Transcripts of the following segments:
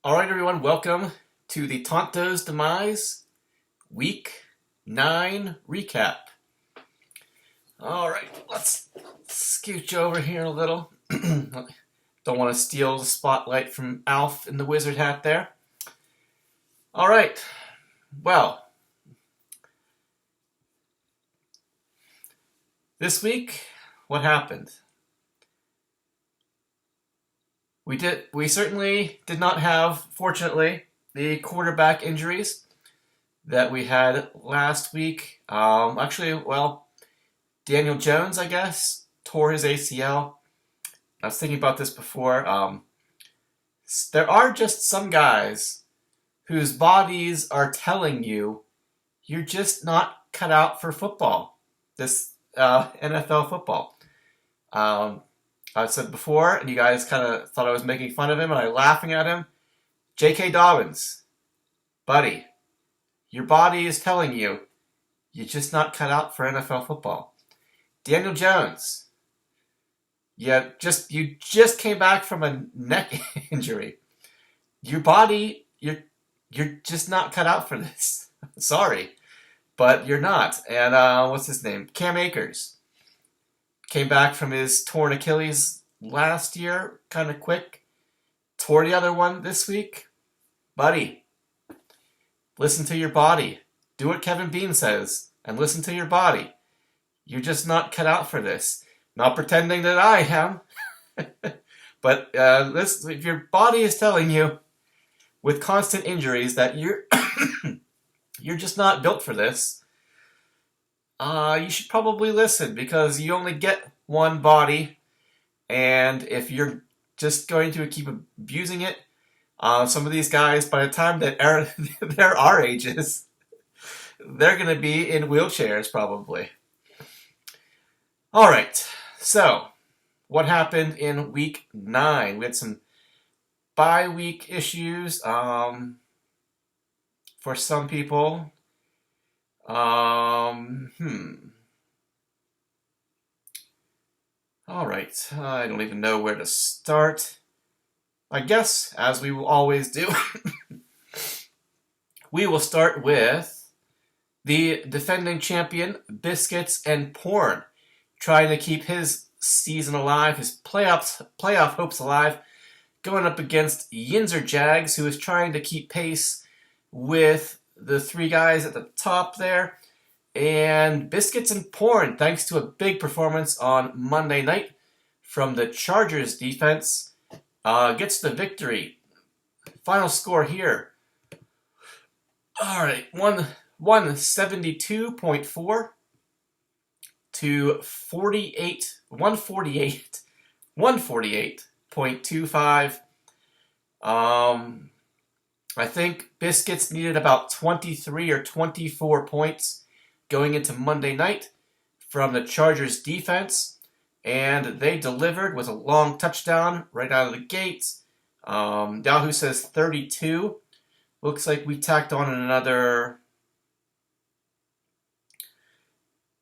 Alright everyone, welcome to the Tonto's Demise Week 9 recap. Alright, let's scooch over here a little. Don't want to steal the spotlight from Alf in the wizard hat there. Alright, well, this week, what happened? We certainly did not have, fortunately, the quarterback injuries that we had last week. Daniel Jones, I guess, tore his ACL. I was thinking about this before. There are just some guys whose bodies are telling you you're just not cut out for football, this NFL football. I've said before, and you guys kind of thought I was making fun of him and I was laughing at him. J.K. Dobbins, buddy, your body is telling you you're just not cut out for NFL football. Daniel Jones, you just came back from a neck injury. Your body, you're just not cut out for this. Sorry, but you're not. And what's his name? Cam Akers. Came back from his torn Achilles last year, kind of quick. Tore the other one this week. Buddy, listen to your body. Do what Kevin Bean says and listen to your body. You're just not cut out for this. Not pretending that I am. But if your body is telling you with constant injuries that you're you're just not built for this, you should probably listen, because you only get one body, and if you're just going to keep abusing it, some of these guys, by the time that they're our ages, they're going to be in wheelchairs probably. All right, so what happened in week 9? We had some bye week issues for some people. All right, I don't even know where to start. I guess, as we will always do, we will start with the defending champion, Biscuits and Porn, trying to keep his season alive, his playoff hopes alive, going up against Yinzer Jags, who is trying to keep pace with the three guys at the top there. And Biscuits and Porn, thanks to a big performance on Monday night from the Chargers defense, gets the victory. Final score here. All right, 172.4 to 148.25. I think Biscuits needed about 23 or 24 points going into Monday night from the Chargers defense, and they delivered with a long touchdown right out of the gates. Yahoo says 32. Looks like we tacked on another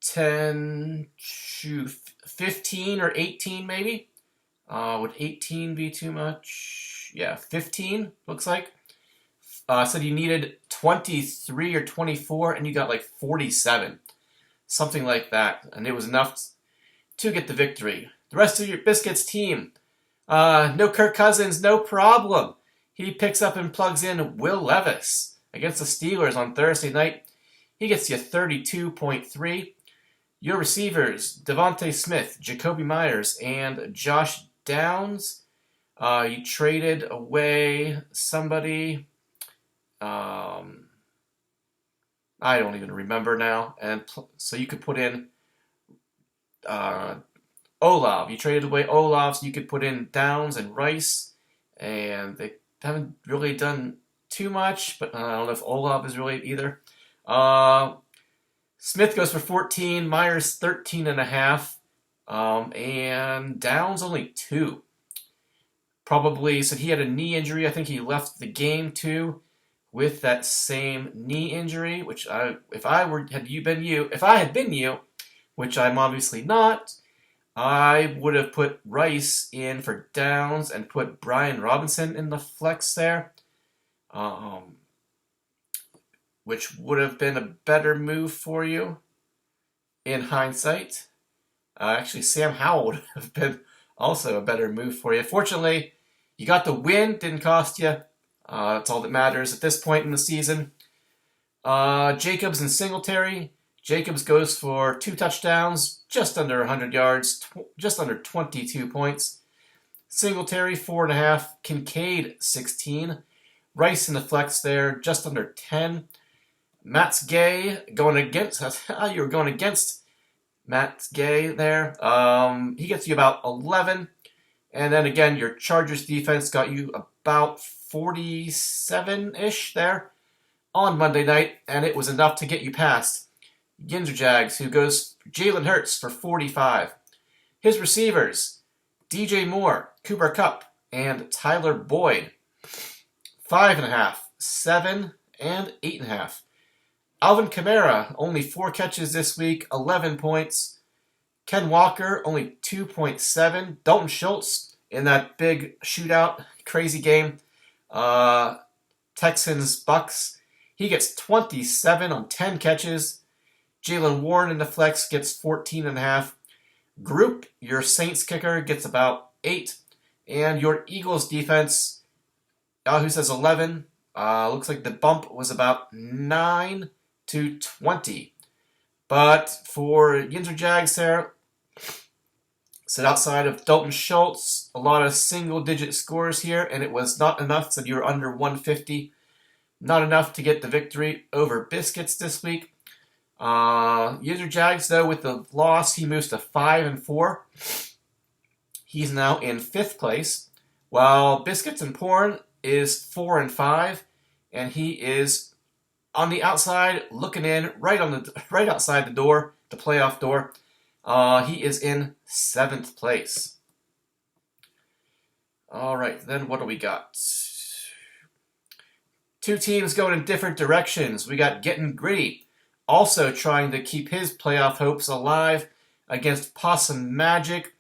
10 to 15 or 18 maybe. Would 18 be too much? Yeah, 15 looks like. Said you needed 23 or 24, and you got like 47. Something like that. And it was enough to get the victory. The rest of your Biscuits team. No Kirk Cousins, no problem. He picks up and plugs in Will Levis against the Steelers on Thursday night. He gets you 32.3. Your receivers, Devontae Smith, Jacoby Myers, and Josh Downs. You traded away somebody. I don't even remember now. And so you could put in Olav. You traded away Olav, so you could put in Downs and Rice. And they haven't really done too much, but I don't know if Olav is really either. Smith goes for 14, Myers 13.5, and Downs only 2. Probably said he had a knee injury. I think he left the game too with that same knee injury. Which if I had been you, which I'm obviously not, I would have put Rice in for Downs and put Brian Robinson in the flex there. um, which would have been a better move for you in hindsight. Actually, Sam Howell would have been also a better move for you. Fortunately, you got the win, didn't cost you. That's all that matters at this point in the season. Jacobs and Singletary. Jacobs goes for 2 touchdowns, just under 100 yards, just under 22 points. Singletary, 4.5. Kincaid, 16. Rice in the flex there, just under 10. Matt's Gay going against. That's how you were going against Matt's Gay there. He gets you about 11. And then again, your Chargers defense got you about 47-ish there on Monday night, and it was enough to get you past Yinzer Jags, who goes Jalen Hurts for 45. His receivers, DJ Moore, Cooper Kupp, and Tyler Boyd. 5.5, 7, and 8.5. Alvin Kamara, only 4 catches this week, 11 points. Ken Walker, only 2.7. Dalton Schultz in that big shootout, crazy game. Texans-Bucks, he gets 27 on 10 catches. Jalen Warren in the flex gets 14.5. Group, your Saints kicker, gets about 8. And your Eagles defense, Yahoo says 11. Looks like the bump was about 9 to 20. But for Yinzer Jags there, sit outside of Dalton Schultz, a lot of single-digit scores here, and it was not enough, so you were under 150. Not enough to get the victory over Biscuits this week. Yinzer Jags, though, with the loss, he moves to 5-4. He's now in 5th place, while Biscuits and Porn is 4-5, and he is on the outside, looking in, right outside the door, the playoff door. He is in 7th place. All right, then what do we got? 2 teams going in different directions. We got Getting Gritty, also trying to keep his playoff hopes alive against Possum Magic,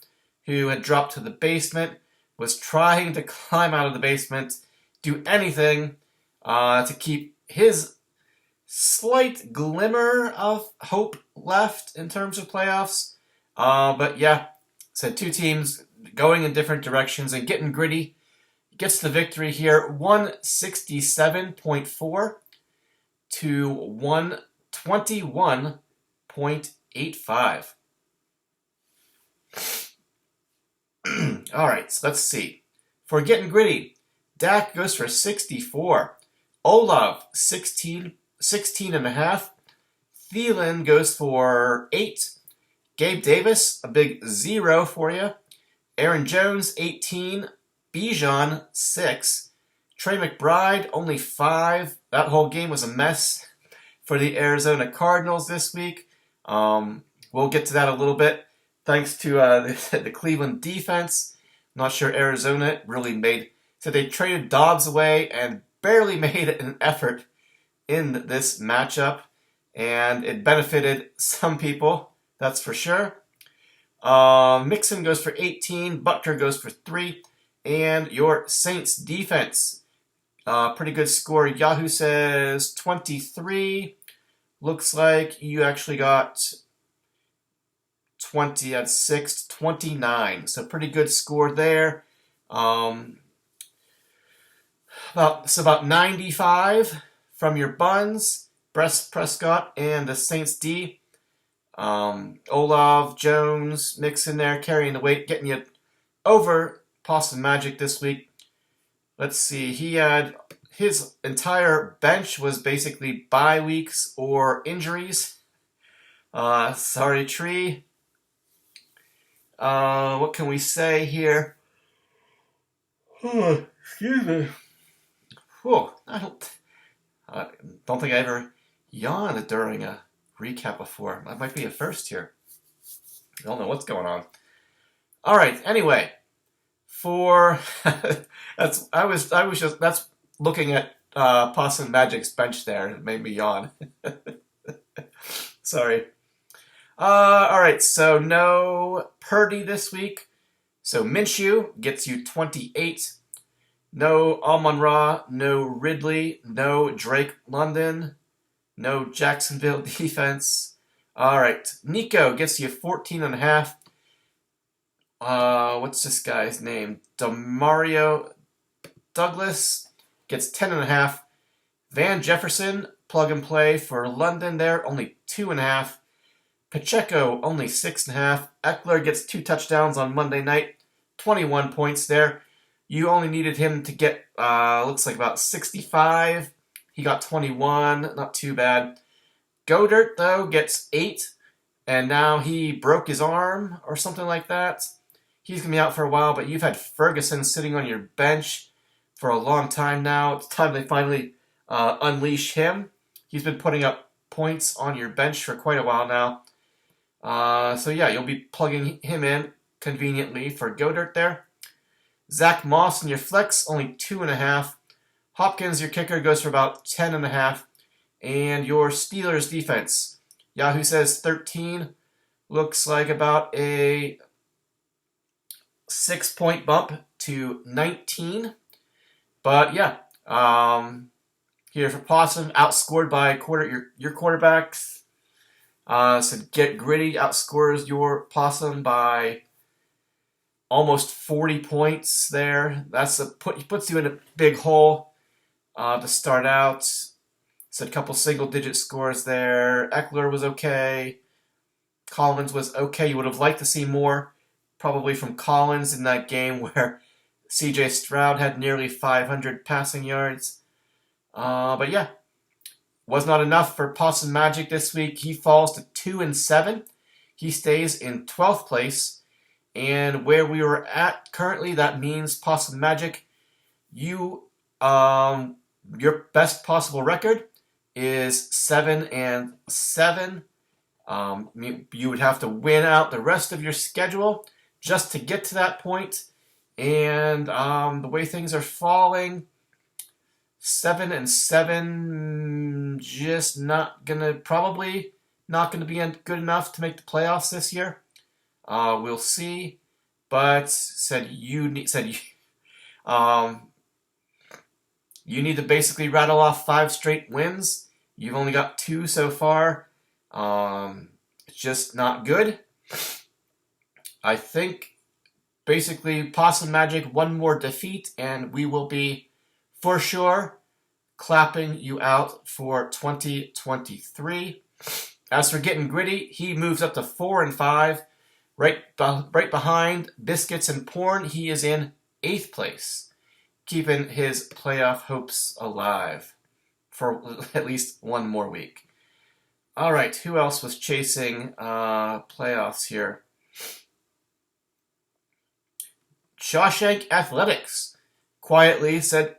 who had dropped to the basement, was trying to climb out of the basement, do anything to keep his slight glimmer of hope left in terms of playoffs. But yeah, so 2 teams going in different directions, and Getting Gritty gets the victory here, 167.4 to 121.85. All right, so let's see. For Getting Gritty, Dak goes for 64. Olaf, 16.5. Thielen goes for 8. Gabe Davis, a big 0 for you. Aaron Jones, 18. Bijan, 6. Trey McBride, only 5. That whole game was a mess for the Arizona Cardinals this week. We'll get to that a little bit. Thanks to the Cleveland defense. Not sure Arizona really made... So they traded Dobbs away and barely made an effort in this matchup. And it benefited some people, that's for sure. Mixon goes for 18. Butker goes for 3. And your Saints defense, pretty good score. Yahoo says 23. Looks like you actually got 20 at 6, 29. So pretty good score there. About 95 from your Buns, Prescott, and the Saints D. Olaf, Jones, Mixon there, carrying the weight, getting you over Possum Magic this week. Let's see. He had his entire bench was basically bye weeks or injuries. Sorry, Tree. What can we say here? Excuse me. Whew, I don't think I ever yawned during a recap before. That might be a first here. I don't know what's going on. All right. Anyway, that's looking at Possum Magic's bench there. It made me yawn. Sorry. All right. So no Purdy this week. So Minshew gets you 28. No Amon-Ra, no Ridley, no Drake London, no Jacksonville defense. All right, Nico gets you 14.5. What's this guy's name? Demario Douglas gets 10.5. Van Jefferson, plug and play for London there, only 2.5. Pacheco, only 6.5. Eckler gets 2 touchdowns on Monday night, 21 points there. You only needed him to get, looks like about 65. He got 21, not too bad. Godert, though, gets 8, and now he broke his arm or something like that. He's going to be out for a while, but you've had Ferguson sitting on your bench for a long time now. It's time they finally unleash him. He's been putting up points on your bench for quite a while now. So yeah, you'll be plugging him in conveniently for Godert there. Zach Moss in your flex, only 2.5. Hopkins, your kicker, goes for about 10.5. And your Steelers defense, Yahoo says 13. Looks like about a 6-point bump to 19. But yeah, here for Possum, outscored by your quarterbacks. So Get Gritty outscores your Possum by almost 40 points there. He puts you in a big hole to start out. So a couple single-digit scores there. Eckler was okay. Collins was okay. You would have liked to see more, probably from Collins in that game where C.J. Stroud had nearly 500 passing yards. But yeah, was not enough for Possum Magic this week. He falls to 2-7. He stays in 12th place. And where we were at currently, that means Possum Magic, your best possible record is 7-7. You would have to win out the rest of your schedule just to get to that point. And the way things are falling, 7-7, just probably not gonna be good enough to make the playoffs this year. We'll see. But you need to basically rattle off 5 straight wins. You've only got 2 so far. It's just not good. I think basically Possum Magic, 1 more defeat, and we will be for sure clapping you out for 2023. As for Getting Gritty, he moves up to 4-5. Right behind Biscuits and Porn, he is in 8th place, keeping his playoff hopes alive for at least 1 more week. All right, who else was chasing playoffs here? Shawshank Athletics quietly said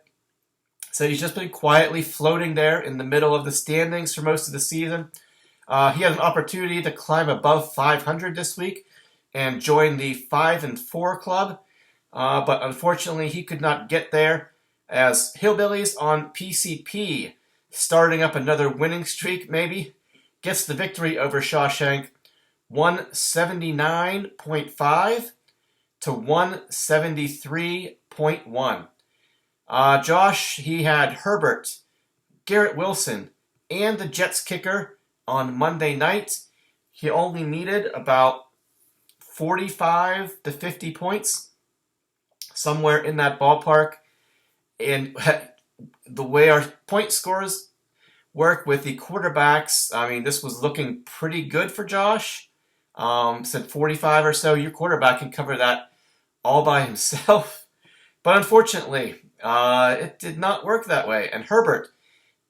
he's just been quietly floating there in the middle of the standings for most of the season. He had an opportunity to climb above 500 this week and join the 5-4 club, but unfortunately he could not get there as Hillbillies on PCP, starting up another winning streak maybe, gets the victory over Shawshank, 179.5 to 173.1. Josh, he had Herbert, Garrett Wilson, and the Jets kicker on Monday night. He only needed about 45 to 50 points, somewhere in that ballpark. And the way our point scores work with the quarterbacks, I mean, this was looking pretty good for Josh. Said 45 or so. Your quarterback can cover that all by himself. But unfortunately, it did not work that way. And Herbert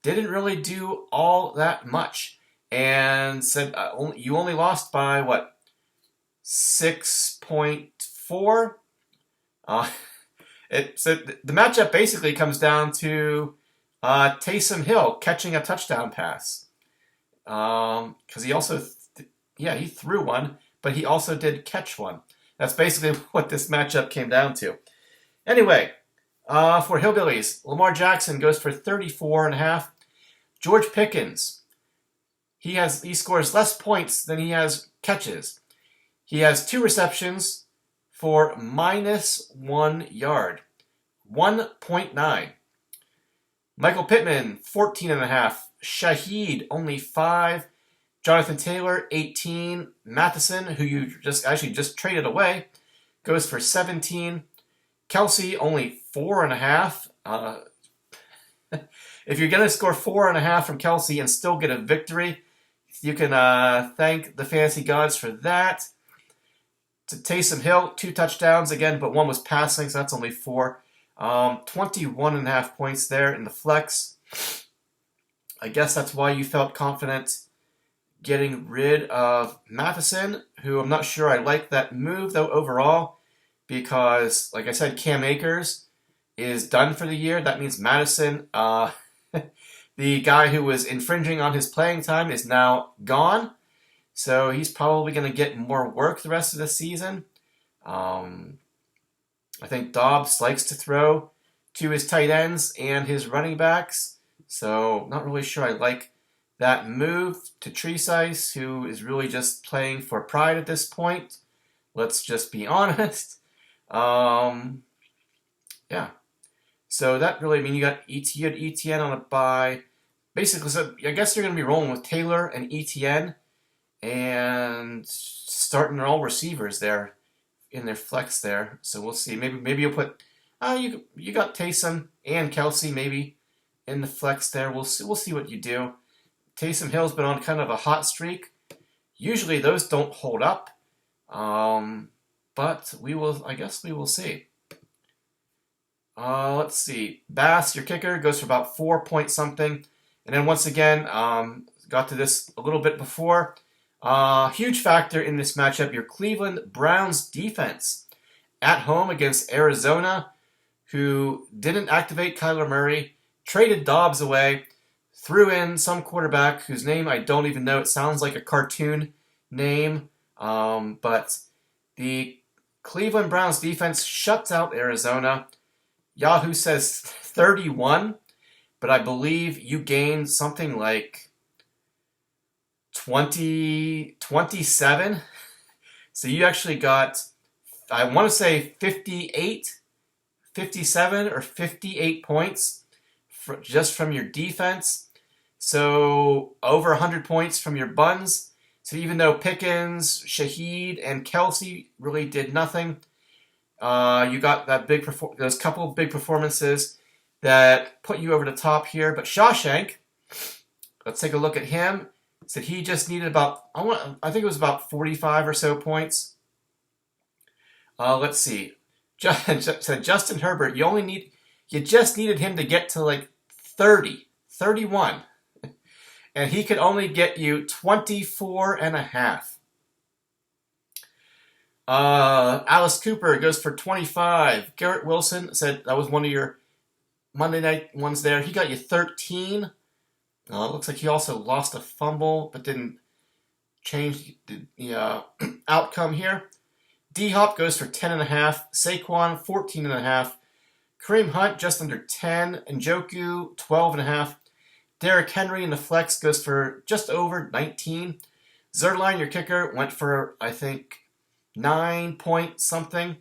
didn't really do all that much. And said you only lost by, 6.4? So the matchup basically comes down to Taysom Hill catching a touchdown pass. Because he also, he threw one, but he also did catch one. That's basically what this matchup came down to. Anyway, for Hillbillies, Lamar Jackson goes for 34.5. George Pickens, he scores less points than he has catches. He has 2 receptions for -1 yard. 1.9. Michael Pittman, 14.5. Shaheed, only 5. Jonathan Taylor, 18. Matheson, who you just traded away, goes for 17. Kelsey, only 4.5. If you're going to score 4.5 from Kelsey and still get a victory, you can thank the fantasy gods for that. To Taysom Hill, 2 touchdowns again, but 1 was passing, so that's only 4. 21.5 points there in the flex. I guess that's why you felt confident getting rid of Matheson, who I'm not sure I like that move, though, overall, because, like I said, Cam Akers is done for the year. That means Madison, the guy who was infringing on his playing time, is now gone. So he's probably going to get more work the rest of the season. I think Dobbs likes to throw to his tight ends and his running backs. So not really sure I like that move to Treesize, who is really just playing for pride at this point. Let's just be honest. Yeah. So that really, you got ETN on a bye. Basically, so I guess you're going to be rolling with Taylor and ETN and starting all receivers there in their flex there. So we'll see. Maybe you'll put you got Taysom and Kelsey maybe in the flex there. We'll see what you do. Taysom Hill's been on kind of a hot streak. Usually those don't hold up, but I guess we will see. Let's see. Bass, your kicker, goes for about 4 point something. And then once again, got to this a little bit before. Huge factor in this matchup, your Cleveland Browns defense at home against Arizona, who didn't activate Kyler Murray, traded Dobbs away, threw in some quarterback whose name I don't even know. It sounds like a cartoon name, but the Cleveland Browns defense shuts out Arizona. Yahoo says 31, but I believe you gained something like 27. So you actually got, I want to say 58, 57 or 58 points just from your defense. So over 100 points from your buns. So even though Pickens, Shaheed, and Kelsey really did nothing, you got that those couple of big performances that put you over the top here. But Shawshank, let's take a look at him. Said he just needed about, I think it was about 45 or so points. Let's see. Said Justin Herbert, you just needed him to get to like 30, 31. And he could only get you 24.5. Alice Cooper goes for 25. Garrett Wilson said that was one of your Monday night ones there. He got you 13. It looks like he also lost a fumble, but didn't change the outcome here. D-Hop goes for 10.5. Saquon, 14.5. Kareem Hunt, just under 10. Njoku, 12.5. Derrick Henry in the flex goes for just over 19. Zerline, your kicker, went for, I think, 9 point something.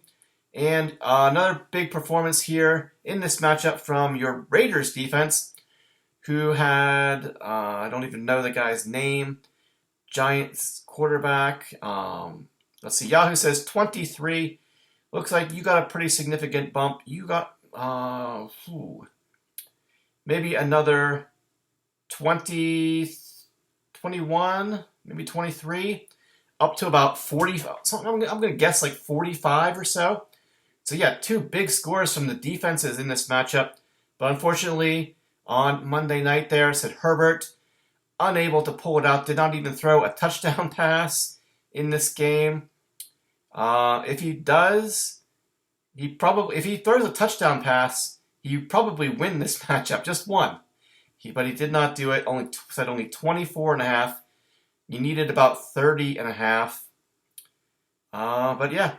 And another big performance here in this matchup from your Raiders defense, who had, I don't even know the guy's name, Giants quarterback. Let's see, Yahoo says 23. Looks like you got a pretty significant bump. You got maybe another 20, 21, maybe 23, up to about 40. I'm going to guess like 45 or so. So yeah, 2 big scores from the defenses in this matchup. But unfortunately, on Monday night there, said Herbert, unable to pull it out, did not even throw a touchdown pass in this game. If he does, if he throws a touchdown pass, he probably win this matchup, just one. But he did not do it. Only 24.5. You needed about 30.5. But yeah,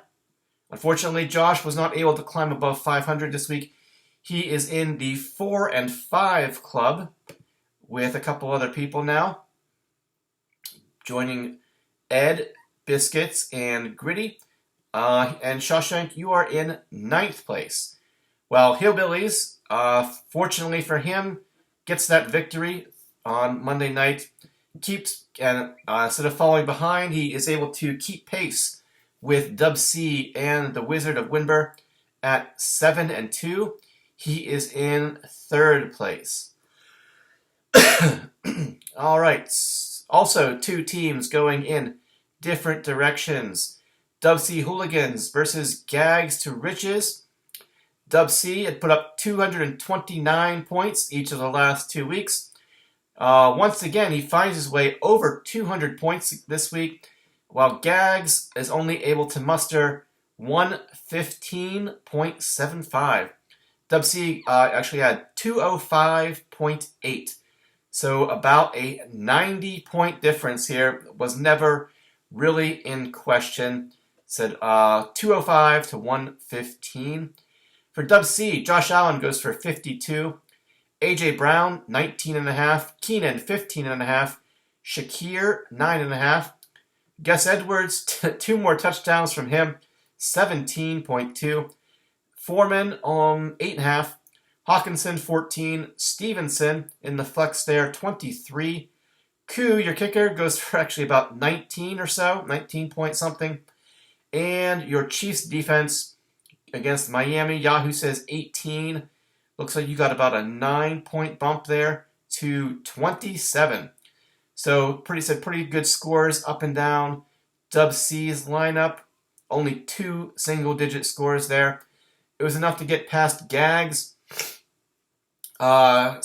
unfortunately, Josh was not able to climb above 500 this week. He is in the 4-5 club with a couple other people now, joining Ed, Biscuits, and Gritty. And Shawshank, you are in 9th place Well, Hillbillies, fortunately for him, gets that victory on Monday night. Keeps and instead of falling behind, he is able to keep pace with Dub C and the Wizard of Winber at 7-2. He is in third place. All right. Also, two teams going in different directions. Dub C Hooligans versus Gags to Riches. Dub C had put up 229 points each of the last 2 weeks. Once again, he finds his way over 200 points this week, while Gags is only able to muster 115.75. Dub C actually had 205.8. So about a 90-point difference here was never really in question. Said 205 to 115. For Dub C, Josh Allen goes for 52. A.J. Brown, 19.5. Keenan, 15.5. Shakir, 9.5. Gus Edwards, 2 more touchdowns from him, 17.2. Foreman, 8.5. Hawkinson, 14. Stevenson in the flex there, 23. Koo, your kicker, goes for actually about 19 or so, 19 point something. And your Chiefs defense against Miami, Yahoo says 18. Looks like you got about a 9-point bump there to 27. So pretty good scores up and down. Dub C's lineup, only 2 single-digit scores there. It was enough to get past Gags. So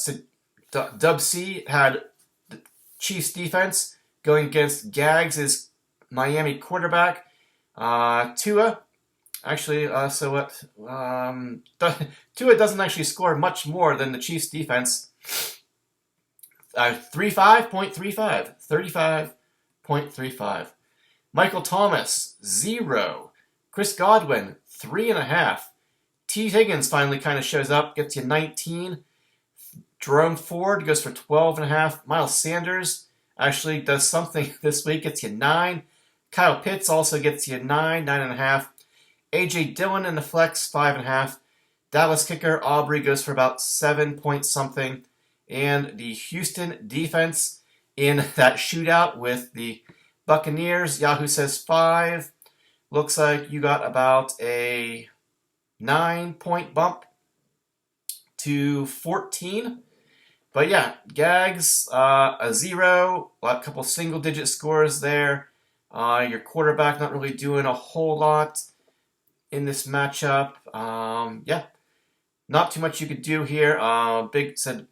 Dub C had the Chiefs defense going against Gags' Miami quarterback. Tua, actually, Tua doesn't actually score much more than the Chiefs defense. 35.35. 35.35. Michael Thomas, 0. Chris Godwin, 3.5. T. Higgins finally kind of shows up, gets you 19. Jerome Ford goes for 12.5. Miles Sanders actually does something this week, gets you 9. Kyle Pitts also gets you 9, 9.5. A.J. Dillon in the flex, 5.5. Dallas kicker Aubrey goes for about 7 point something. And the Houston defense in that shootout with the Buccaneers, Yahoo says 5. Looks like you got about a 9-point bump to 14. But yeah, Gags, a 0, a couple single-digit scores there. Your quarterback not really doing a whole lot in this matchup. Yeah, not too much you could do here. Big said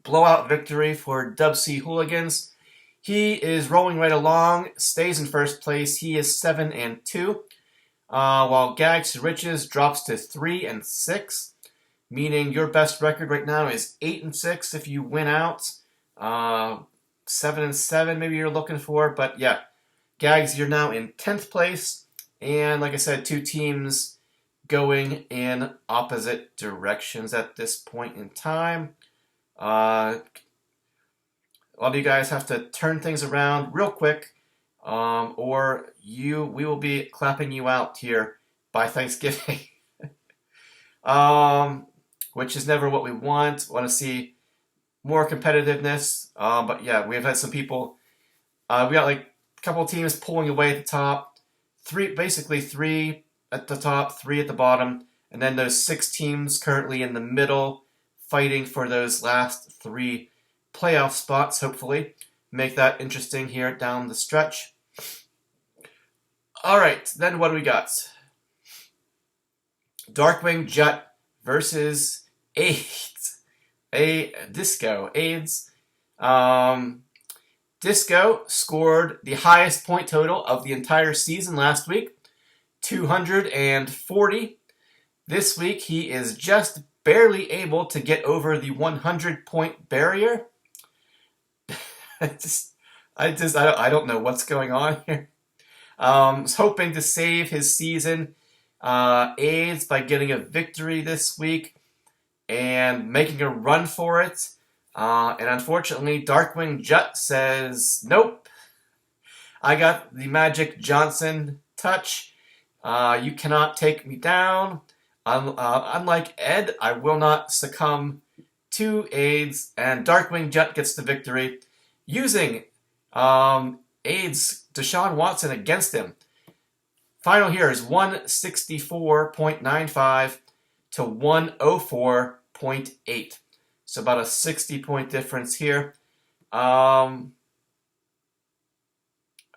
blowout victory for Dub C Hooligans. He is rolling right along, stays in first place. He is 7-2, while Gags to Riches drops to 3-6. Meaning your best record right now is 8-6 if you win out. 7-7 maybe you're looking for, but yeah, Gags, you're now in 10th place, and like I said, 2 teams going in opposite directions at this point in time. A lot of you guys have to turn things around real quick, or we will be clapping you out here by Thanksgiving. Which is never what we want. Want to see more competitiveness. But yeah, we've had some people. We got like a couple teams pulling away at the top. 3 at the top, 3 at the bottom, and then those 6 teams currently in the middle, fighting for those last 3 playoff spots. Hopefully, make that interesting here down the stretch. All right, then what do we got? Darkwing Jet versus AIDS. AIDS. Disco scored the highest point total of the entire season last week, 240. This week he is just barely able to get over the 100-point barrier. I don't know what's going on here. Was hoping to save his season AIDS by getting a victory this week and making a run for it. And unfortunately, Darkwing Jet says, nope. I got the Magic Johnson touch. You cannot take me down. Unlike Ed, I will not succumb to AIDS, and Darkwing Jet gets the victory using AIDS Deshaun Watson against him. Final here is 164.95 to 104.8. So about a 60-point difference here.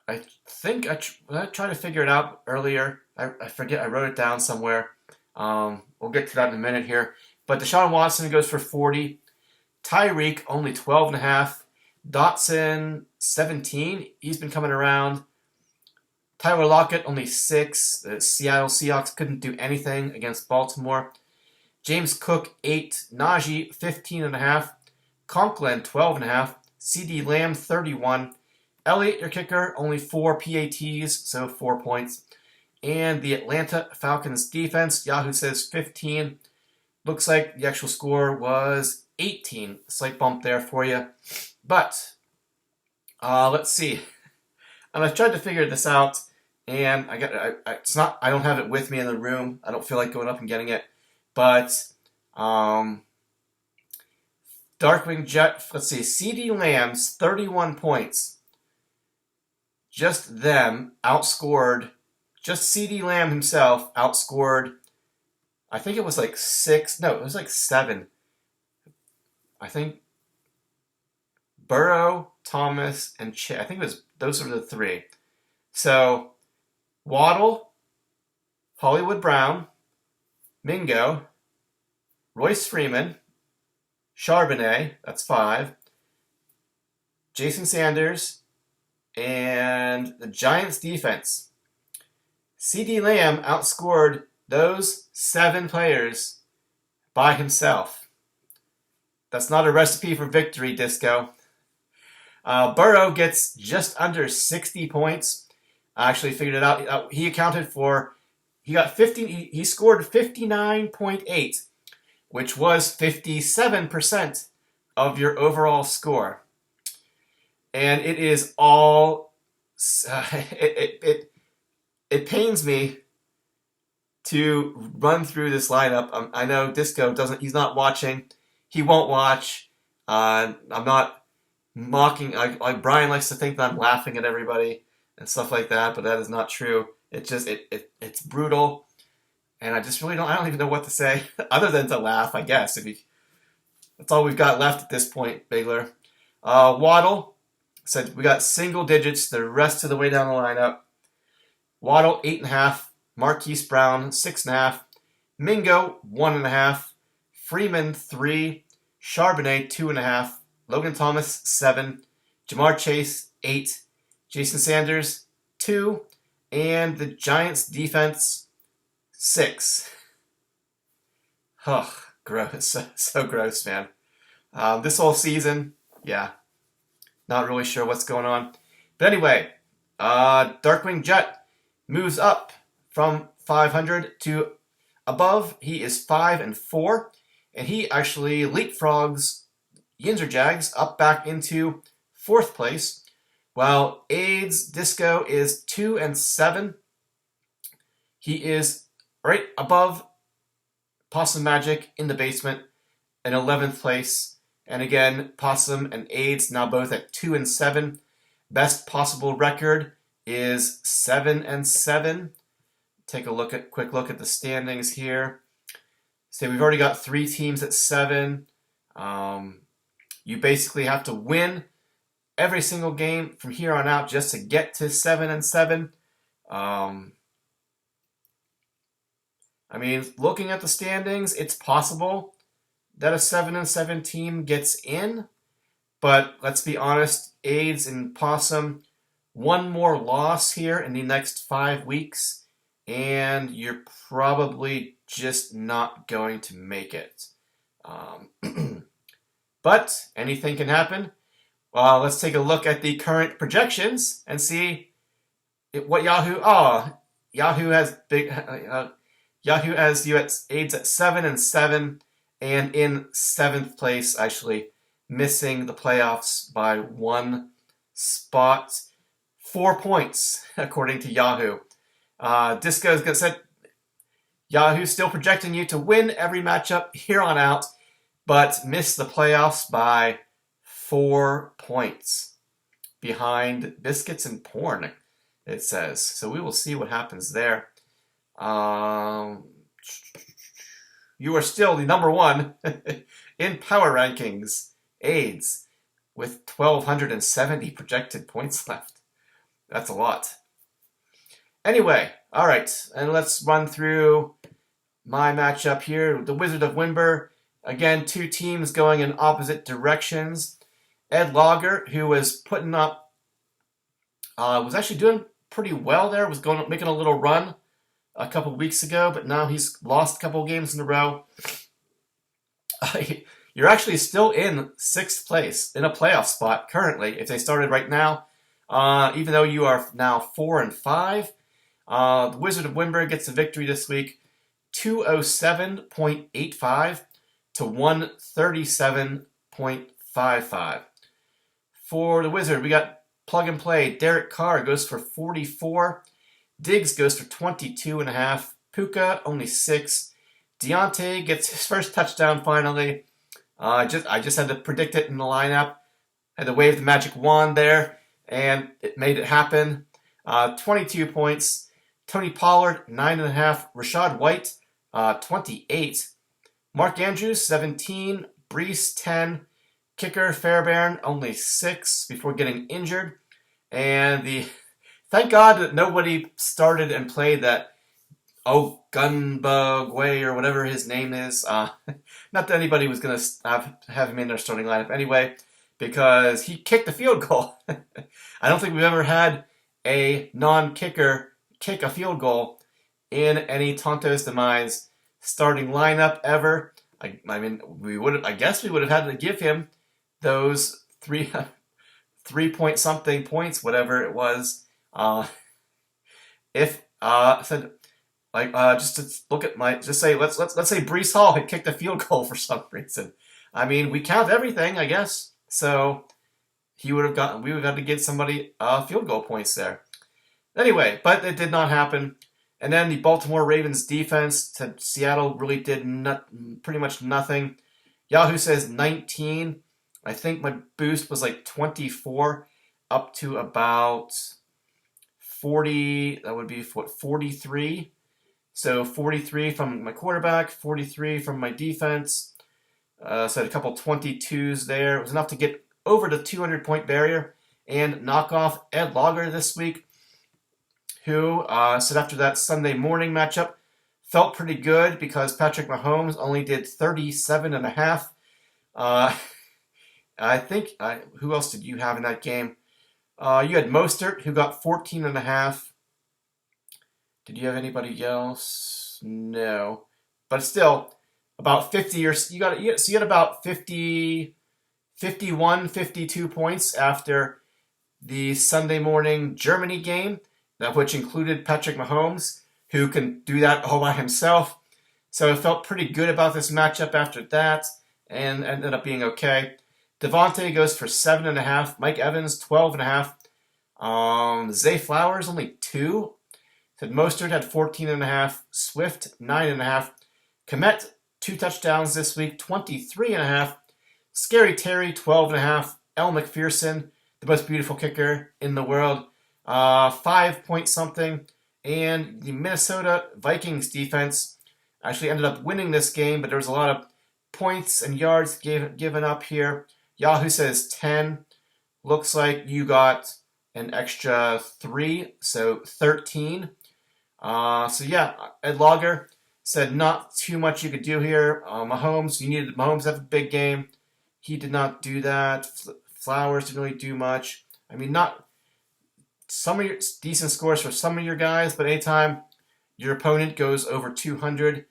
I think I tried to figure it out earlier. I forget. I wrote it down somewhere. We'll get to that in a minute here. But Deshaun Watson goes for 40. Tyreek only 12.5. Dotson 17. He's been coming around. Tyler Lockett only 6. The Seattle Seahawks couldn't do anything against Baltimore. James Cook 8. Najee 15.5. Conklin 12.5. CD Lamb 31. Elliott, your kicker, only 4 PATs, so 4 points. And the Atlanta Falcons defense, Yahoo says 15. Looks like the actual score was 18. Slight bump there for you. But, let's see. And I tried to figure this out, and I don't have it with me in the room. I don't feel like going up and getting it. But, Darkwing Jet, let's see, CD Lamb's 31 points. Just them outscored, just CD Lamb himself outscored, I think it was like 6, no, it was like 7. I think Burrow, Thomas, and I think it was, those were the 3. So, Waddle, Hollywood Brown, Mingo, Royce Freeman, Charbonnet, that's 5, Jason Sanders, and the Giants defense. CD Lamb outscored those 7 players by himself. That's not a recipe for victory, Disco. Burrow gets just under 60 points. I actually figured it out. He scored 59.8, which was 57% of your overall score. And it is all, it pains me to run through this lineup. I know Disco he's not watching. He won't watch. I'm not mocking, like Brian likes to think that I'm laughing at everybody and stuff like that, but that is not true. It's brutal. And I don't even know what to say other than to laugh, I guess. That's all we've got left at this point, Bigler. Waddle. Said we got single digits the rest of the way down the lineup. Waddle 8.5, Marquise Brown 6.5, Mingo 1.5, Freeman 3, Charbonnet 2.5, Logan Thomas 7, Jamar Chase 8, Jason Sanders 2, and the Giants defense 6. Ugh, gross, so gross, man. This whole season, yeah. Not really sure what's going on. But anyway, Darkwing Jet moves up from 500 to above. He is 5-4, and he actually leapfrogs Yinzer Jags up back into 4th place, while AIDS Disco is 2-7. He is right above Possum Magic in the basement in 11th place. And again, Possum and AIDS now both at 2-7. Best possible record is 7-7. Take a quick look at the standings here. So we've already got 3 teams at 7. You basically have to win every single game from here on out just to get to 7-7. I mean, looking at the standings, it's possible that a 7-7 team gets in, but let's be honest, AIDS and Possum, 1 more loss here in the next 5 weeks, and you're probably just not going to make it. But anything can happen. Let's take a look at the current projections and see what Yahoo. Yahoo has Yahoo has you at AIDS at 7-7. And in 7th place, actually missing the playoffs by 1 spot. 4 points, according to Yahoo. Disco's said Yahoo's still projecting you to win every matchup here on out, but miss the playoffs by 4 points. Behind Biscuits and Porn, it says. So we will see what happens there. You are still the number one in power rankings, AIDS, with 1,270 projected points left. That's a lot. Anyway, all right, and let's run through my matchup here. The Wizard of Wimber. Again, two teams going in opposite directions. Ed Lager, who was putting up, was actually doing pretty well there, was making a little run a couple weeks ago, but now he's lost a couple of games in a row. You're actually still in 6th place in a playoff spot currently if they started right now, even though you are now 4-5. The Wizard of Wimber gets a victory this week, 207.85 to 137.55. For the Wizard, we got plug and play. Derek Carr goes for 44. Diggs goes for 22.5. Puka only 6. Deontay gets his first touchdown finally. I just had to predict it in the lineup. Had to wave the magic wand there, and it made it happen. 22 points. Tony Pollard 9.5. Rashad White 28. Mark Andrews 17. Brees 10. Kicker Fairbairn only 6 before getting injured. And thank God that nobody started and played that Gunbugway or whatever his name is. Not that anybody was going to have him in their starting lineup anyway, because he kicked the field goal. I don't think we've ever had a non-kicker kick a field goal in any Tonto's Demise starting lineup ever. I mean, I guess we would have had to give him those 3 point something points, whatever it was. Just to look at let's say Brees Hall had kicked a field goal for some reason. I mean, we count everything, I guess. So we would have had to get somebody field goal points there. Anyway, but it did not happen. And then the Baltimore Ravens defense to Seattle really did pretty much nothing. Yahoo says 19. I think my boost was like 24 up to about 40. That would be 43. So 43 from my quarterback, 43 from my defense. So I had a couple 22s there. It was enough to get over the 200-point barrier and knock off Ed Lager this week, who said after that Sunday morning matchup felt pretty good because Patrick Mahomes only did 37.5. I think, who else did you have in that game? You had Mostert, who got 14.5. Did you have anybody else? No. But still, about 50 you had about 50, 51, 52 points after the Sunday morning Germany game, which included Patrick Mahomes, who can do that all by himself. So I felt pretty good about this matchup after that, and ended up being okay. Devontae goes for 7.5. Mike Evans, 12.5. Zay Flowers, only 2. Said Mostert had 14.5. Swift, 9.5. Komet, 2 touchdowns this week, 23.5. Scary Terry, 12.5. Elle McPherson, the most beautiful kicker in the world, 5 point something. And the Minnesota Vikings defense actually ended up winning this game, but there was a lot of points and yards given up here. Yahoo says 10. Looks like you got an extra 3, so 13. So yeah, Ed Lager said not too much you could do here. Mahomes, you needed Mahomes to have a big game. He did not do that. Flowers didn't really do much. I mean, not some of your decent scores for some of your guys, but anytime your opponent goes over 200,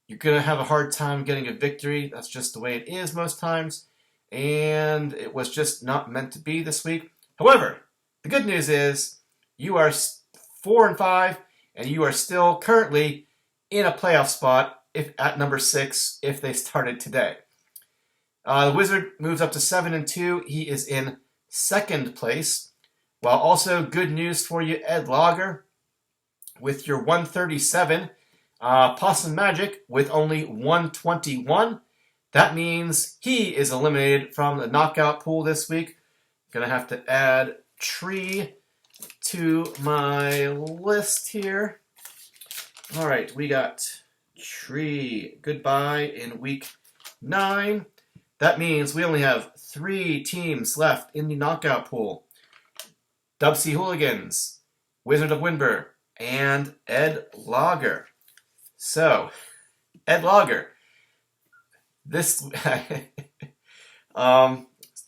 you're going to have a hard time getting a victory. That's just the way it is most times. And it was just not meant to be this week. However, the good news is you are 4-5, and you are still currently in a playoff spot at number 6 if they started today. The Wizard moves up to 7-2. He is in 2nd place. While also good news for you, Ed Lager, with your 137. Possum Magic with only 121. That means he is eliminated from the knockout pool this week. Gonna have to add Tree to my list here. All right, we got Tree. Goodbye in week 9. That means we only have 3 teams left in the knockout pool. Dubsy Hooligans, Wizard of Windber, and Ed Lager. So, Ed Lager, this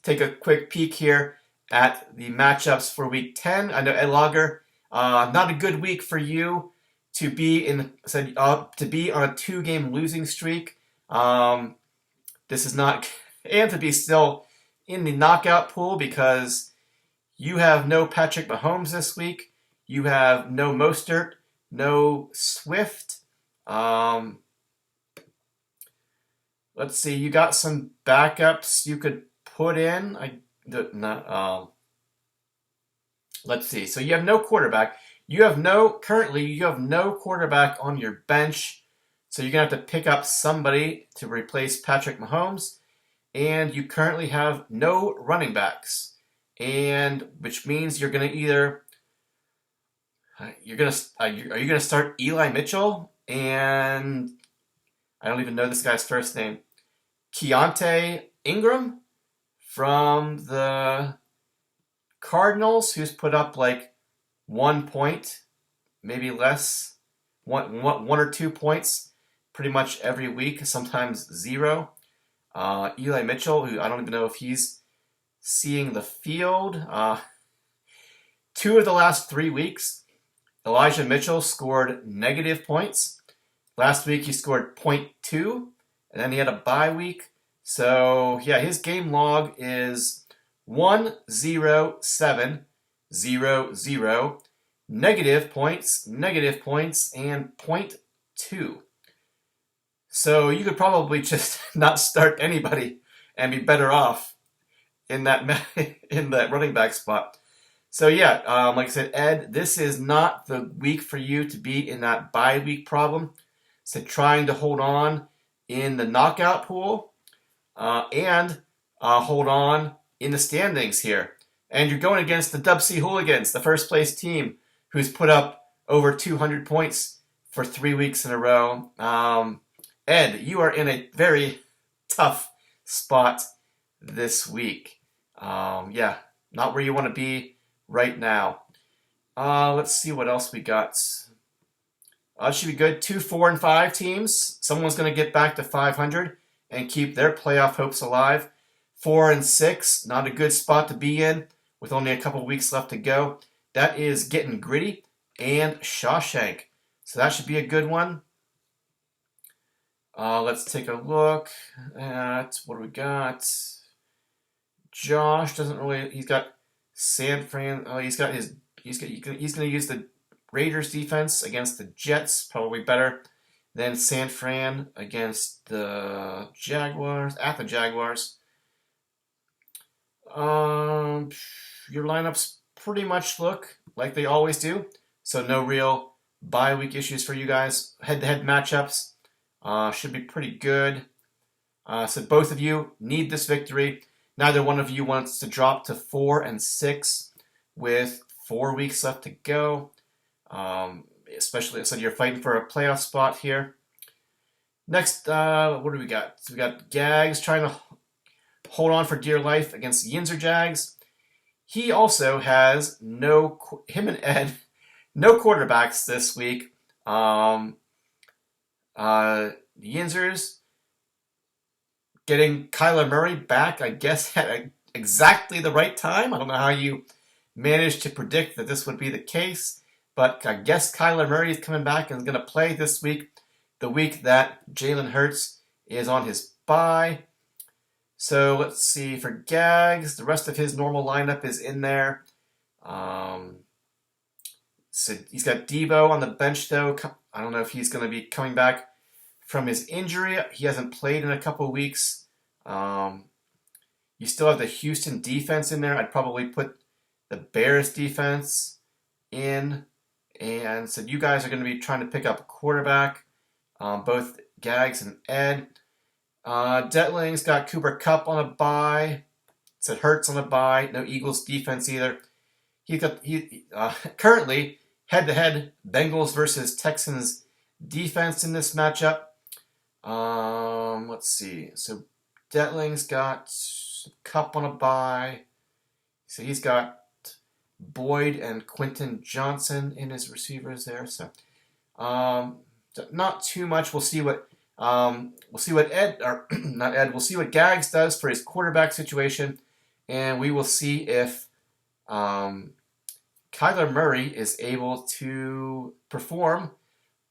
take a quick peek here at the matchups for week 10. I know Ed Lager, not a good week for you to be on a 2-game losing streak. This is not, and to be still in the knockout pool because you have no Patrick Mahomes this week. You have no Mostert, no Swift. Let's see. You got some backups you could put in. Let's see. So you have no quarterback. Currently you have no quarterback on your bench. So you're gonna have to pick up somebody to replace Patrick Mahomes, and you currently have no running backs, and which means you're gonna either are you gonna start Eli Mitchell and I don't even know this guy's first name, Keontae Ingram from the Cardinals, who's put up like 1 point, maybe less, one or 2 points pretty much every week, sometimes 0. Eli Mitchell, who I don't even know if he's seeing the field. 2 of the last 3 weeks, Elijah Mitchell scored negative points. Last week he scored 0.2, and then he had a bye week. So yeah, his game log is 1-0-7-0-0, negative points, and 0.2. So you could probably just not start anybody and be better off in that running back spot. So yeah, like I said, Ed, this is not the week for you to be in that bye week problem. So trying to hold on in the knockout pool and hold on in the standings here. And you're going against the Dubsy Hooligans, the first place team, who's put up over 200 points for 3 weeks in a row. Ed, you are in a very tough spot this week. Yeah, not where you want to be right now. Let's see what else we got. It should be good. 2, 4, and 5 teams. Someone's going to get back to 500 and keep their playoff hopes alive. 4 and 6, not a good spot to be in with only a couple weeks left to go. That is Getting Gritty and Shawshank. So that should be a good one. Let's take a look at what do we got. Josh doesn't really. He's got San Fran. He's going to use the Raiders defense against the Jets, probably better than San Fran against the Jaguars. At the Jaguars. Your lineups pretty much look like they always do, so no real bye week issues for you guys. Head-to-head matchups should be pretty good. So both of you need this victory. Neither one of you wants to drop to 4 and 6 with 4 weeks left to go. Especially, so you're fighting for a playoff spot here. Next, what do we got? So we got Gags trying to hold on for dear life against Yinzer Jags. He also has him and Ed, no quarterbacks this week. Yinzers getting Kyler Murray back, I guess, at exactly the right time. I don't know how you managed to predict that this would be the case, but I guess Kyler Murray is coming back and is going to play this week, the week that Jalen Hurts is on his bye. So let's see, for Gags, the rest of his normal lineup is in there. So he's got Debo on the bench, though. I don't know if he's going to be coming back from his injury. He hasn't played in a couple weeks. You still have the Houston defense in there. I'd probably put the Bears defense in. And so you guys are going to be trying to pick up a quarterback. both Gags and Ed. Detling's got Cooper Kupp on a bye. Said Hurts on a bye. No Eagles defense either. He currently head-to-head Bengals versus Texans defense in this matchup. Let's see. So Detling's got Kupp on a bye. So he's got Boyd and Quentin Johnson in his receivers there. So not too much. We'll see what Ed or not Ed. We'll see what Gags does for his quarterback situation, and we will see if Kyler Murray is able to perform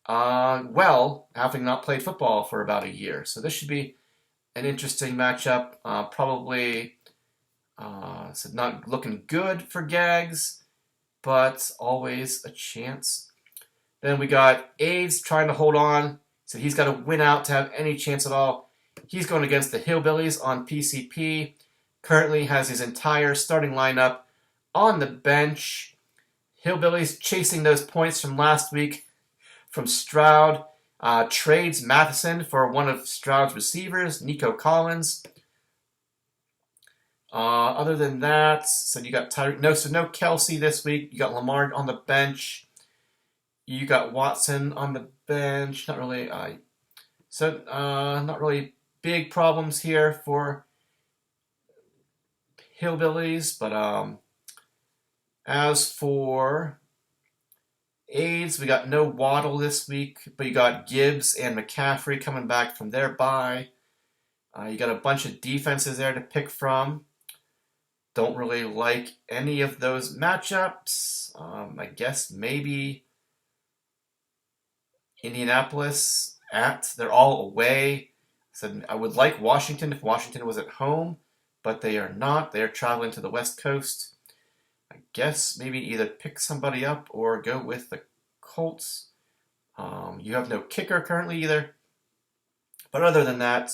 well, having not played football for about a year. So this should be an interesting matchup. Probably so not looking good for Gags, but always a chance. Then we got AIDS trying to hold on. So he's got to win out to have any chance at all. He's going against the Hillbillies on PCP. Currently has his entire starting lineup on the bench. Hillbillies chasing those points from last week from Stroud. Trades Matheson for one of Stroud's receivers, Nico Collins. Other than that, so you got Tyreek. No Kelsey this week. You got Lamar on the bench. You got Watson on the bench. Not really. Not really big problems here for Hillbillies. But as for AIDS, we got no Waddle this week, but you got Gibbs and McCaffrey coming back from their bye. You got a bunch of defenses there to pick from. Don't really like any of those matchups. I guess maybe Indianapolis they're all away. So I would like Washington if Washington was at home, but they are not. They are traveling to the West Coast. I guess maybe either pick somebody up or go with the Colts. You have no kicker currently either. But other than that,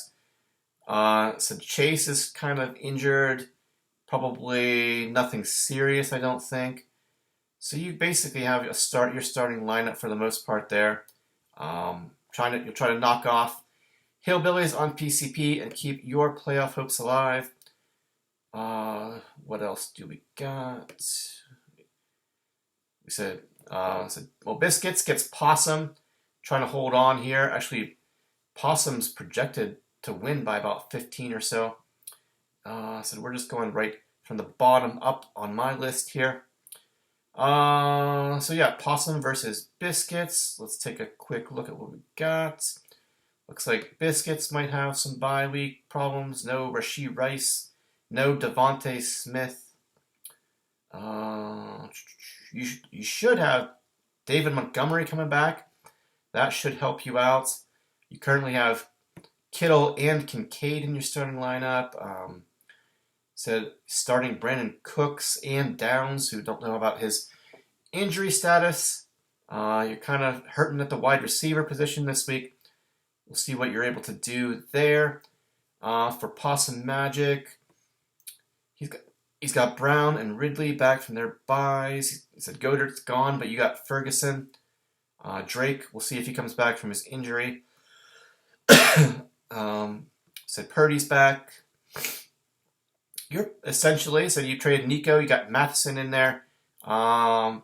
so Chase is kind of injured. Probably nothing serious, I don't think. So you basically have your starting lineup for the most part there. You'll try to knock off Hillbillies on PCP and keep your playoff hopes alive. What else do we got? We said, Biscuits gets Possum, trying to hold on here. Actually, Possum's projected to win by about 15 or so. So we're just going right from the bottom up on my list here. So yeah, Possum versus Biscuits. Let's take a quick look at what we got. Looks like Biscuits might have some bye week problems. No Rashee Rice. No Devontae Smith. You should have David Montgomery coming back. That should help you out. You currently have Kittle and Kincaid in your starting lineup. Starting Brandon Cooks and Downs, who don't know about his injury status. You're kind of hurting at the wide receiver position this week. We'll see what you're able to do there. For Possum Magic, he's got Brown and Ridley back from their byes. He said Goddard's gone, but you got Ferguson. Drake, we'll see if he comes back from his injury. Said Purdy's back. You're essentially, so you traded Nico, you got Matheson in there. Moss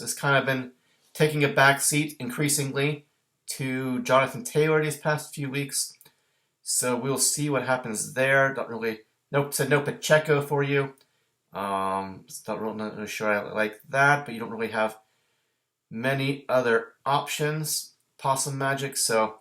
has kind of been taking a back seat increasingly to Jonathan Taylor these past few weeks. So we'll see what happens there. No Pacheco for you. Not really sure I like that, but you don't really have many other options. Possum Magic, so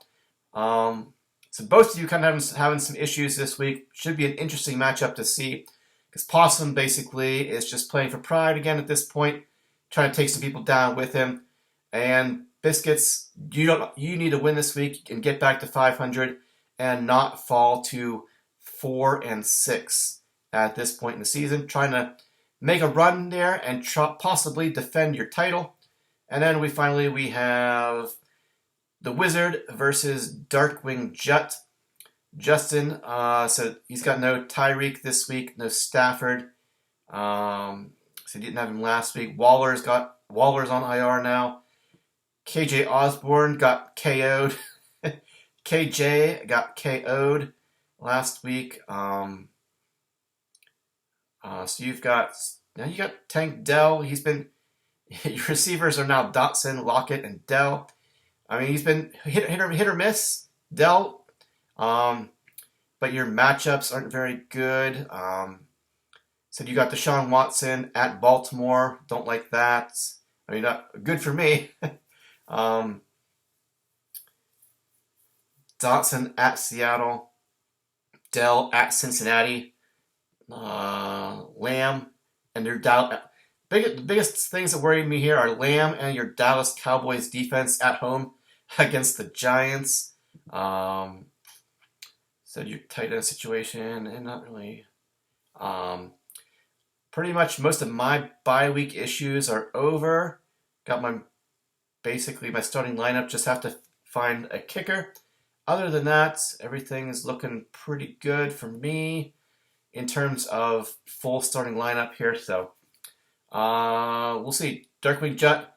both of you kind of having some issues this week. Should be an interesting matchup to see, because Possum basically is just playing for pride again at this point, trying to take some people down with him. And Biscuits, you need to win this week and get back to 500 and not fall to 4-6 at this point in the season. Trying to make a run there and possibly defend your title. And then we have the Wizard versus Darkwing Jut. Justin, so he's got no Tyreek this week, no Stafford. So he didn't have him last week. Waller's on IR now. KJ Osborne got KO'd. KJ got KO'd last week. So you got Tank Dell. Your receivers are now Dotson, Lockett, and Dell. I mean, he's been hit or miss, Dell. But your matchups aren't very good. So you got Deshaun Watson at Baltimore. Don't like that. I mean, not good for me. Dotson at Seattle. Dell at Cincinnati. Lamb and your the biggest things that worry me here are Lamb and your Dallas Cowboys defense at home against the Giants. So your tight end situation, and not really. Pretty much most of my bye week issues are over. Got my starting lineup. Just have to find a kicker. Other than that, everything is looking pretty good for me in terms of full starting lineup here. So we'll see. Darkwing Jet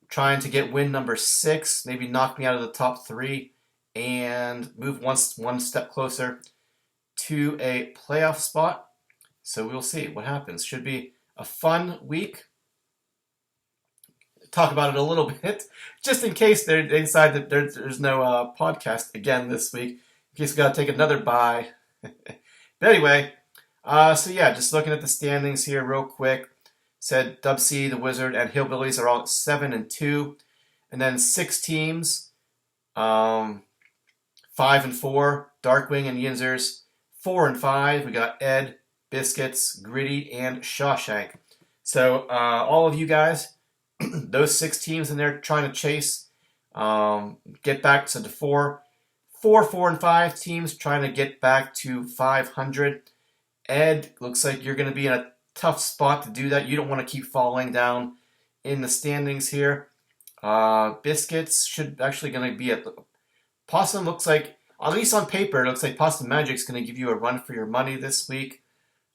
trying to get win number 6, maybe knock me out of the top 3 and move one step closer to a playoff spot. So we'll see what happens. Should be a fun week. Talk about it a little bit, just in case they decide that there's no podcast again this week. In case we got to take another bye. But anyway, so yeah, just looking at the standings here real quick. Said Dub C, the Wizard, and Hillbillies are all at 7-2, and then 6 teams, 5-4. Darkwing and Yinzers 4-5. We got Ed, Biscuits, Gritty, and Shawshank. So all of you guys, those 6 teams in there trying to chase, get back to the 4, 4, and 5 teams trying to get back to 500. Ed, looks like you're going to be in a tough spot to do that. You don't want to keep falling down in the standings here. Biscuits should actually going to be at the Possum. Looks like, at least on paper, it looks like Possum Magic's going to give you a run for your money this week.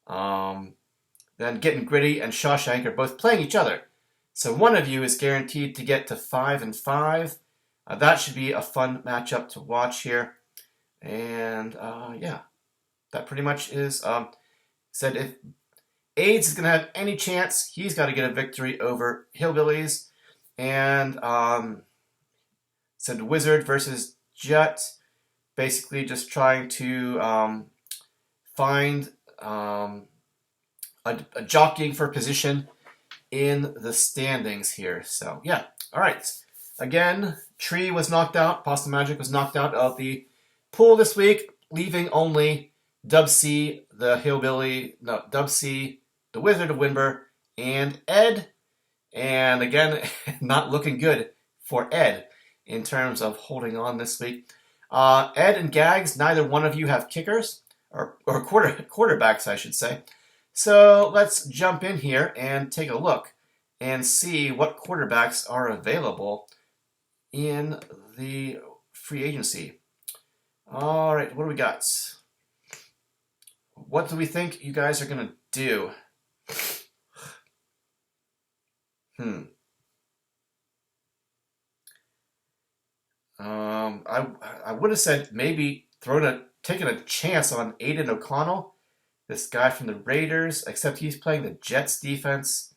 Then Getting Gritty and Shawshank are both playing each other. So one of you is guaranteed to get to 5-5. That should be a fun matchup to watch here. And yeah, that pretty much is said if AIDS is going to have any chance, he's got to get a victory over Hillbillies. And said Wizard versus Jet, basically just trying to find a jockeying for position in the standings here. So yeah, all right. Again, Tree was knocked out. Possum Magic was knocked out of the pool this week, leaving only Dub C, the Wizard of Winber, and Ed. And again, not looking good for Ed in terms of holding on this week. Ed and Gags, neither one of you have kickers, or quarterbacks, I should say. So let's jump in here and take a look and see what quarterbacks are available in the free agency. All right, what do we got? What do we think you guys are going to do? I would have said maybe taking a chance on Aiden O'Connell, this guy from the Raiders, except he's playing the Jets defense.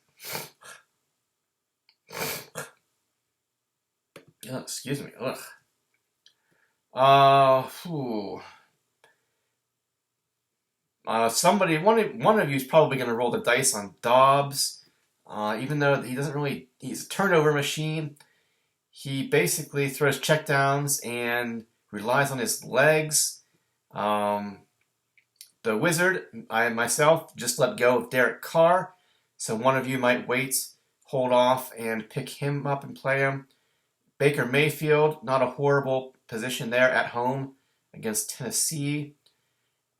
Oh, excuse me. Ugh. One of you is probably going to roll the dice on Dobbs, even though he's a turnover machine. He basically throws checkdowns and relies on his legs. The Wizard, I myself, just let go of Derek Carr, so one of you might hold off, and pick him up and play him. Baker Mayfield, not a horrible position there at home against Tennessee.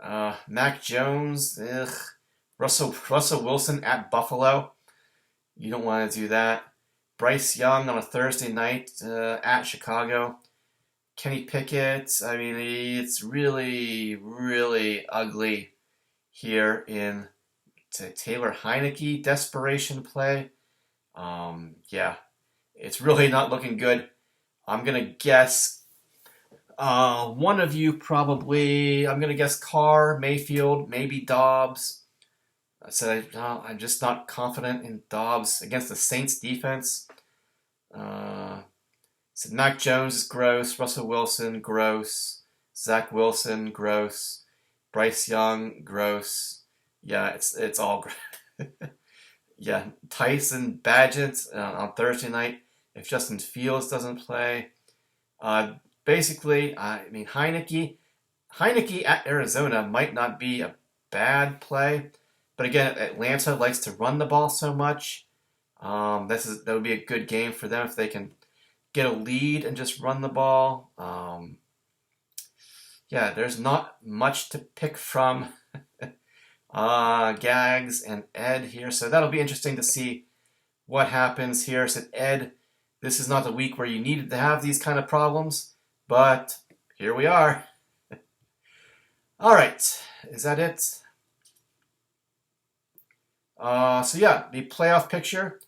Mac Jones, Russell Wilson at Buffalo. You don't want to do that. Bryce Young on a Thursday night at Chicago. Kenny Pickett, I mean, it's really, really ugly here in Taylor Heineke desperation play. Yeah, it's really not looking good I'm going to guess one of you probably. I'm going to guess Carr, Mayfield, maybe Dobbs. I said I'm just not confident in Dobbs against the Saints defense. Said Mac Jones is gross. Russell Wilson, gross. Zach Wilson, gross. Bryce Young, gross. Yeah, it's all gross. Yeah, Tyson Bagent on Thursday night if Justin Fields doesn't play. Basically, I mean, Heineke at Arizona might not be a bad play, but again, Atlanta likes to run the ball so much. That would be a good game for them if they can get a lead and just run the ball. Yeah, there's not much to pick from. Gags and Ed here, so that'll be interesting to see what happens here. Said Ed, this is not the week where you needed to have these kind of problems, but here we are. All right, is that it? So yeah, the playoff picture.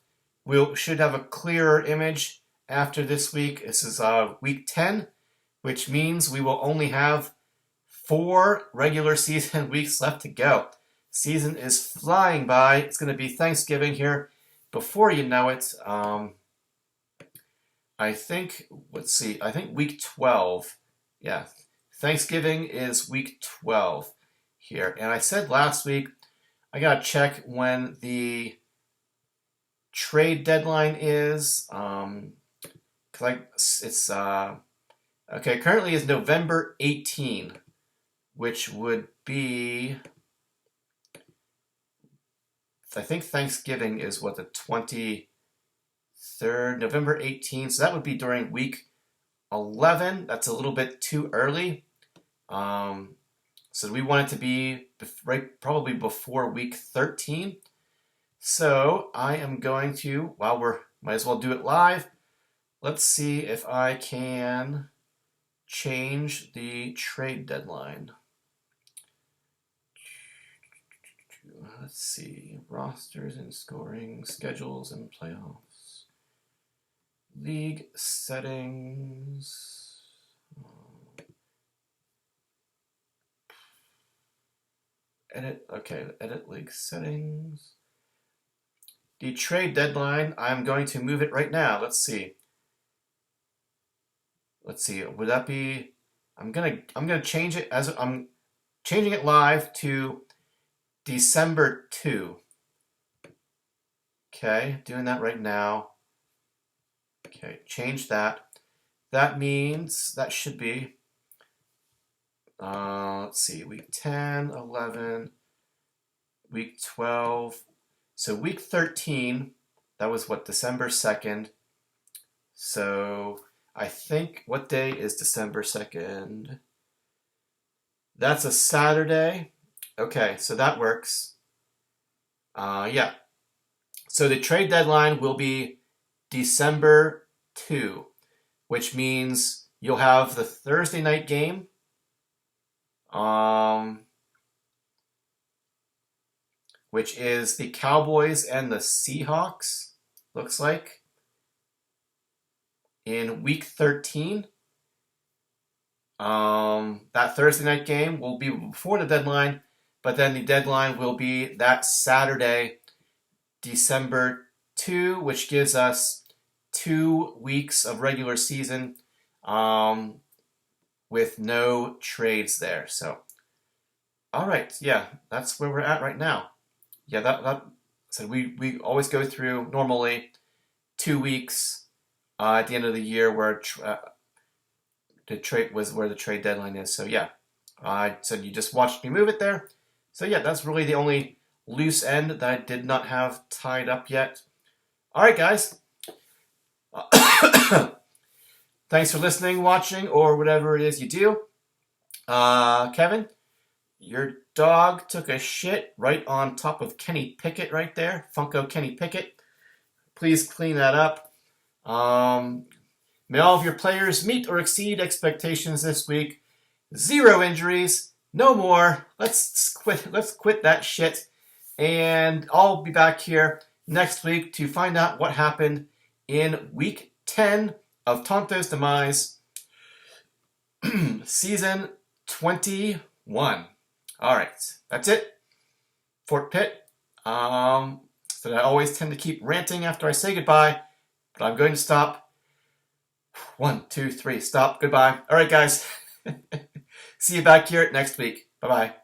We should have a clearer image after this week. This is week 10, which means we will only have 4 regular season weeks left to go. Season is flying by. It's going to be Thanksgiving here before you know it. I think, let's see, I think week 12. Yeah, Thanksgiving is week 12 here. And I said last week, I got to check when the trade deadline is. It's, okay, currently is November 18, which would be, I think Thanksgiving is what, the 23rd, November 18th. So that would be during week 11. That's a little bit too early. So we want it to be probably before week 13. So I am going to, might as well do it live. Let's see if I can change the trade deadline. Let's see, rosters and scoring, schedules and playoffs, league settings. Edit league settings. The trade deadline, I'm going to move it right now. Let's see. Would that be, I'm gonna change it I'm changing it live to December 2. Okay, doing that right now. Okay, change that. That means that should be, let's see, week 10, 11, week 12. So week 13, that was what, December 2nd. So I think, what day is December 2nd? That's a Saturday. Okay, so that works. Yeah. So the trade deadline will be December 2, which means you'll have the Thursday night game. Which is the Cowboys and the Seahawks, looks like, in week 13. That Thursday night game will be before the deadline, but then the deadline will be that Saturday, December 2, which gives us 2 weeks of regular season with no trades there. So, all right, yeah, that's where we're at right now. Yeah, so we always go through normally 2 weeks at the end of the year where the trade was where the trade deadline is. So yeah, so you just watched me move it there. So yeah, that's really the only loose end that I did not have tied up yet. All right, guys. Thanks for listening, watching, or whatever it is you do. Kevin, your dog took a shit right on top of Kenny Pickett right there. Funko Kenny Pickett. Please clean that up. May all of your players meet or exceed expectations this week. 0 injuries. No more. Let's quit that shit. And I'll be back here next week to find out what happened in week 10 of Tonto's Demise, Season 21. Alright, that's it. Fort Pitt. So I always tend to keep ranting after I say goodbye, but I'm going to stop. 1, 2, 3, stop. Goodbye. Alright, guys. See you back here next week. Bye-bye.